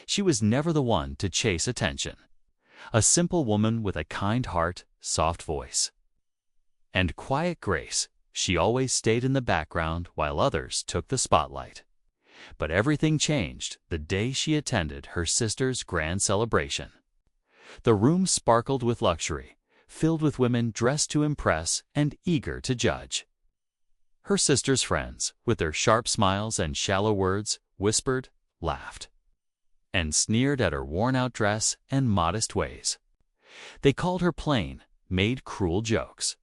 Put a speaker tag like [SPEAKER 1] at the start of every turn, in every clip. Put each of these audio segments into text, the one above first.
[SPEAKER 1] She was never the one to chase attention. A simple woman with a kind heart, soft voice, and quiet grace, she always stayed in the background while others took the spotlight. But everything changed the day she attended her sister's grand celebration. The room sparkled with luxury, filled with women dressed to impress and eager to judge. Her sister's friends, with their sharp smiles and shallow words, whispered, laughed, and sneered at her worn-out dress and modest ways. They called her plain, made cruel jokes,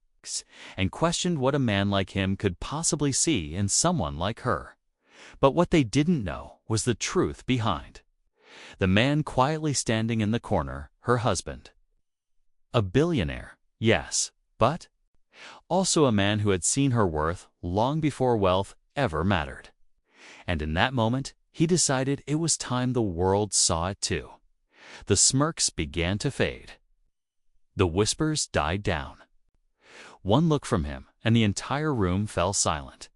[SPEAKER 1] and questioned what a man like him could possibly see in someone like her. But what they didn't know was the truth behind. The man quietly standing in the corner, her husband. A billionaire, yes, but also a man who had seen her worth long before wealth ever mattered. And in that moment, he decided it was time the world saw it too. The smirks began to fade. The whispers died down. One look from him, and the entire room fell silent.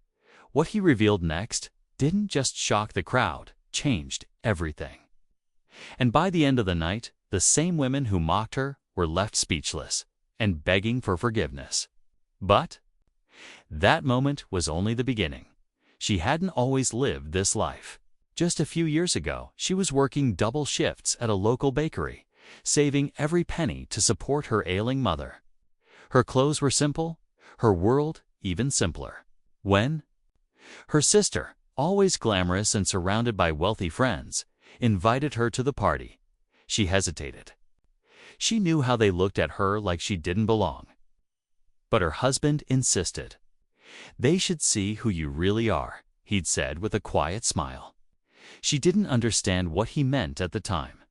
[SPEAKER 1] What he revealed next didn't just shock the crowd, changed everything. And by the end of the night, the same women who mocked her were left speechless and begging for forgiveness. But that moment was only the beginning. She hadn't always lived this life. Just a few years ago, she was working double shifts at a local bakery, saving every penny to support her ailing mother. Her clothes were simple, her world even simpler. When her sister, always glamorous and surrounded by wealthy friends, invited her to the party, she hesitated. She knew how they looked at her like she didn't belong. But her husband insisted. "They should see who you really are," he'd said with a quiet smile. She didn't understand what he meant at the time.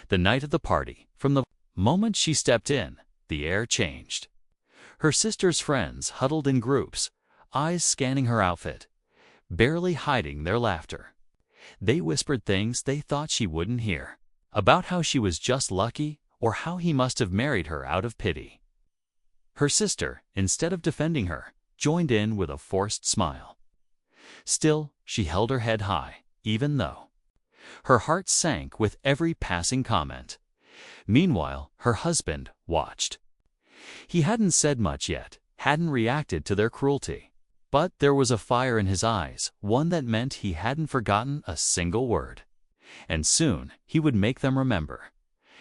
[SPEAKER 1] The night of the party, from the moment she stepped in, the air changed. Her sister's friends huddled in groups, eyes scanning her outfit, barely hiding their laughter. They whispered things they thought she wouldn't hear, about how she was just lucky or how he must have married her out of pity. Her sister, instead of defending her, joined in with a forced smile. Still, she held her head high, even though her heart sank with every passing comment. Meanwhile, her husband watched. He hadn't said much yet, hadn't reacted to their cruelty. But there was a fire in his eyes, one that meant he hadn't forgotten a single word. And soon he would make them remember.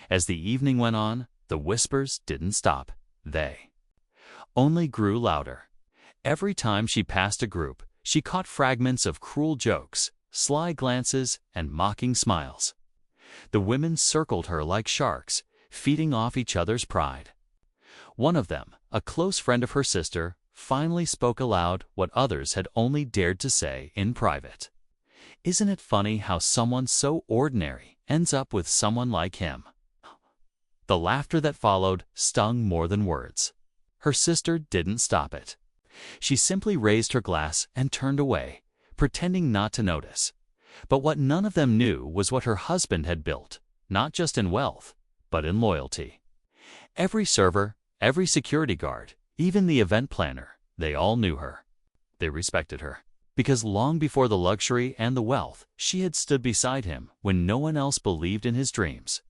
[SPEAKER 1] As the evening went on, the whispers didn't stop. They only grew louder. Every time she passed a group, she caught fragments of cruel jokes, sly glances, and mocking smiles. The women circled her like sharks, feeding off each other's pride. One of them, a close friend of her sister, finally spoke aloud what others had only dared to say in private. "Isn't it funny how someone so ordinary ends up with someone like him?" The laughter that followed stung more than words. Her sister didn't stop it. She simply raised her glass and turned away, pretending not to notice. But what none of them knew was what her husband had built, not just in wealth, but in loyalty. Every server, every security guard, even the event planner, they all knew her. They respected her, because long before the luxury and the wealth, she had stood beside him when no one else believed in his dreams.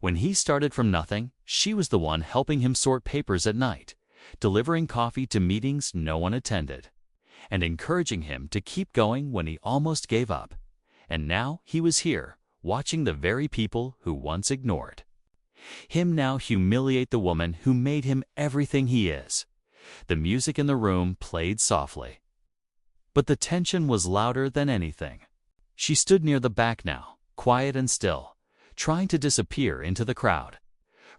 [SPEAKER 1] When he started from nothing, she was the one helping him sort papers at night, delivering coffee to meetings no one attended, and encouraging him to keep going when he almost gave up. And now he was here, watching the very people who once ignored him now humiliate the woman who made him everything he is. The music in the room played softly, but the tension was louder than anything. She stood near the back now, quiet and still, trying to disappear into the crowd.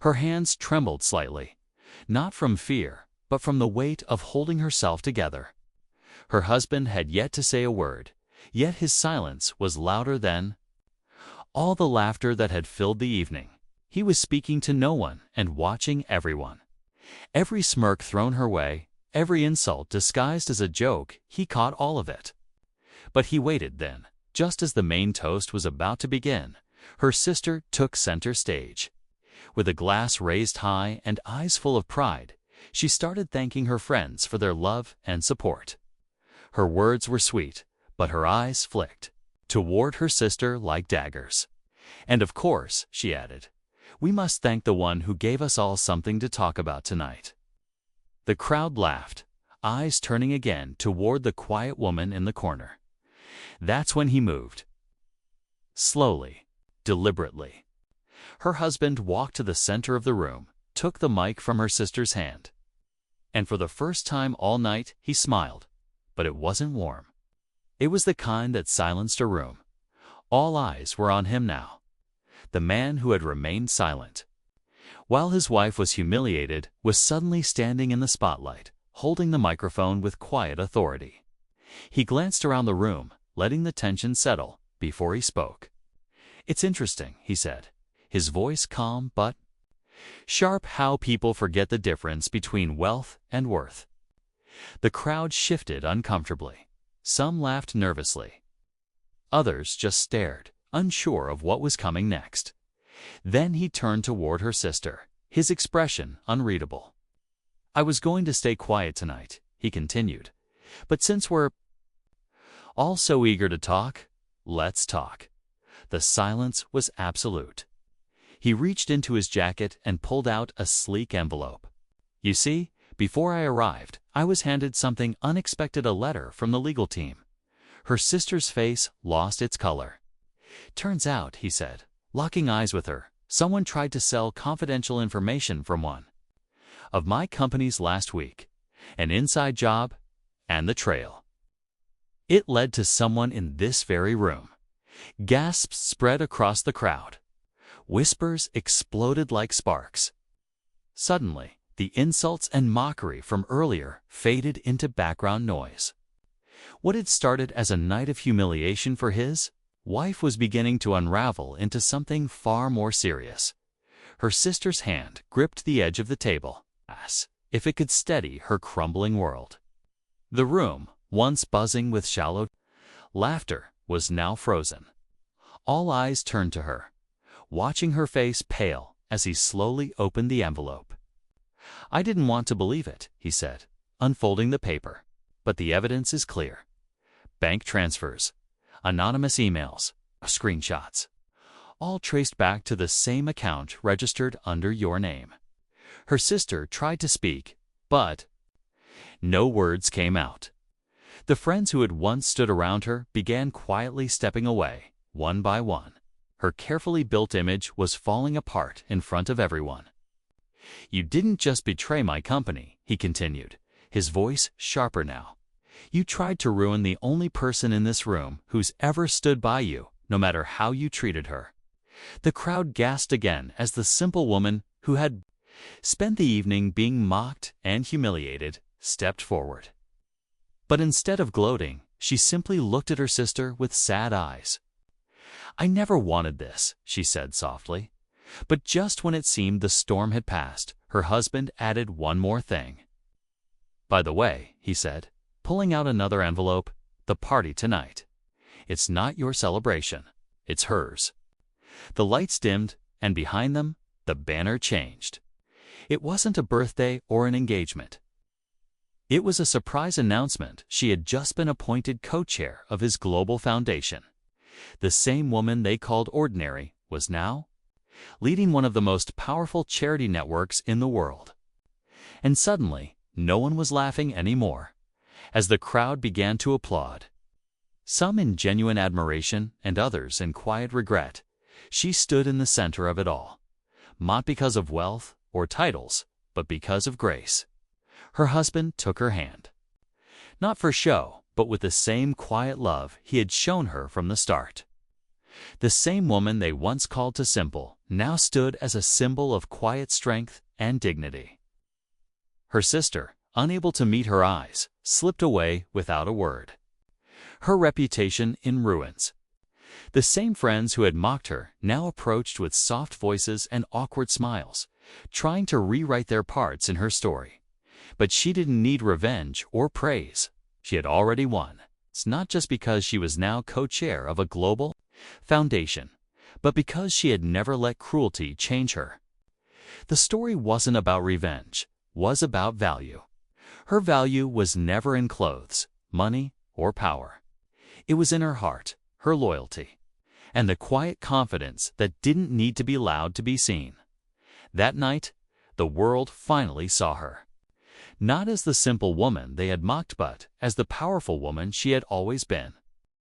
[SPEAKER 1] Her hands trembled slightly, not from fear, but from the weight of holding herself together. Her husband had yet to say a word, yet his silence was louder than all the laughter that had filled the evening. He was speaking to no one and watching everyone. Every smirk thrown her way, every insult disguised as a joke, he caught all of it. But he waited then. Just as the main toast was about to begin, her sister took center stage. With a glass raised high and eyes full of pride, she started thanking her friends for their love and support. Her words were sweet, but her eyes flicked toward her sister like daggers. And of course, she added, we must thank the one who gave us all something to talk about tonight. The crowd laughed, eyes turning again toward the quiet woman in the corner. That's when he moved. Slowly, deliberately. Her husband walked to the center of the room, took the mic from her sister's hand. And for the first time all night, he smiled, but it wasn't warm. It was the kind that silenced a room. All eyes were on him now. The man who had remained silent, while his wife was humiliated, was suddenly standing in the spotlight, holding the microphone with quiet authority. He glanced around the room, letting the tension settle, before he spoke. It's interesting, he said, his voice calm but sharp, how people forget the difference between wealth and worth. The crowd shifted uncomfortably. Some laughed nervously. Others just stared, unsure of what was coming next. Then he turned toward her sister, his expression unreadable. I was going to stay quiet tonight, he continued, but since we're all so eager to talk, let's talk. The silence was absolute. He reached into his jacket and pulled out a sleek envelope. You see, before I arrived, I was handed something unexpected, a letter from the legal team. Her sister's face lost its color. Turns out, he said, locking eyes with her, someone tried to sell confidential information from one of my companies last week. An inside job and the trail. It led to someone in this very room. Gasps spread across the crowd. Whispers exploded like sparks. Suddenly, the insults and mockery from earlier faded into background noise. What had started as a night of humiliation for his wife was beginning to unravel into something far more serious. Her sister's hand gripped the edge of the table, as if it could steady her crumbling world. The room, once buzzing with shallow laughter, was now frozen. All eyes turned to her, watching her face pale as he slowly opened the envelope. I didn't want to believe it, he said, unfolding the paper, but the evidence is clear. Bank transfers, anonymous emails, screenshots, all traced back to the same account registered under your name. Her sister tried to speak, but no words came out. The friends who had once stood around her began quietly stepping away, one by one. Her carefully built image was falling apart in front of everyone. You didn't just betray my company, he continued, his voice sharper now. You tried to ruin the only person in this room who's ever stood by you, no matter how you treated her. The crowd gasped again as the simple woman who had spent the evening being mocked and humiliated stepped forward. But instead of gloating, she simply looked at her sister with sad eyes. I never wanted this, she said softly. But just when it seemed the storm had passed, her husband added one more thing. By the way, he said, pulling out another envelope, the party tonight. It's not your celebration, it's hers. The lights dimmed, and behind them, the banner changed. It wasn't a birthday or an engagement. It was a surprise announcement. She had just been appointed co-chair of his global foundation. The same woman they called ordinary was now leading one of the most powerful charity networks in the world. And suddenly, no one was laughing anymore, as the crowd began to applaud. Some in genuine admiration and others in quiet regret. She stood in the center of it all, not because of wealth or titles, but because of grace. Her husband took her hand. Not for show, but with the same quiet love he had shown her from the start. The same woman they once called too simple now stood as a symbol of quiet strength and dignity. Her sister, unable to meet her eyes, slipped away without a word. Her reputation in ruins. The same friends who had mocked her now approached with soft voices and awkward smiles, trying to rewrite their parts in her story. But she didn't need revenge or praise. She had already won. It's not just because she was now co-chair of a global foundation, but because she had never let cruelty change her. The story wasn't about revenge, was about value. Her value was never in clothes, money, or power. It was in her heart, her loyalty. and the quiet confidence that didn't need to be loud to be seen. That night, the world finally saw her. Not as the simple woman they had mocked, but as the powerful woman she had always been.